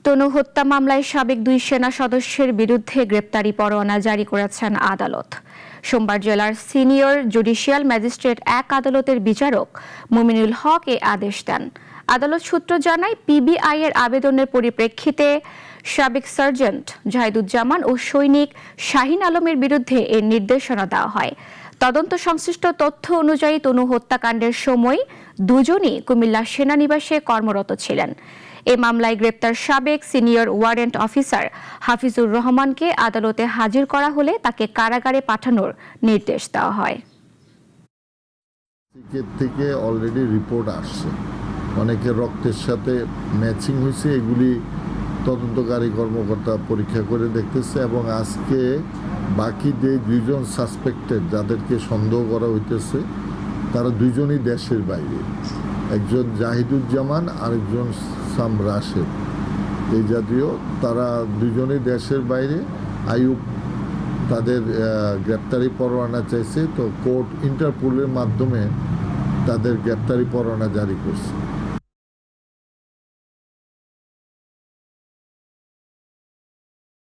তনু হত্যা মামলায় সাবেক 2 সেনা সদস্যের বিরুদ্ধে গ্রেপ্তারি পরোয়ানা জারি করেছেন আদালত। সোমবার জেলার সিনিয়র জুডিশিয়াল ম্যাজিস্ট্রেট 1 আদালতের বিচারক মুমিনুল হক এ আদেশ দেন। আদালত সূত্র জানায়, পিবিআই এর আবেদনের পরিপ্রেক্ষিতে সাবেক সার্জেন্ট জাহিদুজ্জামান ও সৈনিক শাহিন আলমের বিরুদ্ধে এর নির্দেশনা দেওয়া হয়। তদন্ত সংশ্লিষ্ট তথ্য অনুযায়ী তনু হত্যাকাণ্ডের সময় দুজনই কুমিল্লা সেনানিবাসে কর্মরত ছিলেন। এ মামলায় গ্রেপ্তার সাবেক সিনিয়র ওয়ারেন্ট অফিসার হাফিজুর রহমানকে আদালতে হাজির করা হলে তাকে কারাগারে পাঠানোর নির্দেশ দেওয়া হয়। থেকে অলরেডি রিপোর্ট আসছে, অনেকের রক্তের সাথে ম্যাচিং হয়েছে, এগুলি তদন্তকারী কর্মকর্তা পরীক্ষা করে দেখতেছে এবং আজকে বাকি যে 2 জন সাসপেক্টেড যাদেরকে সন্দেহ করা হইতেছে তারা 2 জনই দেশের বাইরে, একজন জাহিদুজ্জামান আরেকজন সাম রাশেদ এই জাতীয়, তারা 2 জনই দেশের বাইরে। আইয়ুব তাদের গ্রেপ্তারি পরোয়ানা চাইছে, তো কোর্ট ইন্টারপোলের মাধ্যমে তাদের গ্রেপ্তারি পরোয়ানা জারি করছে।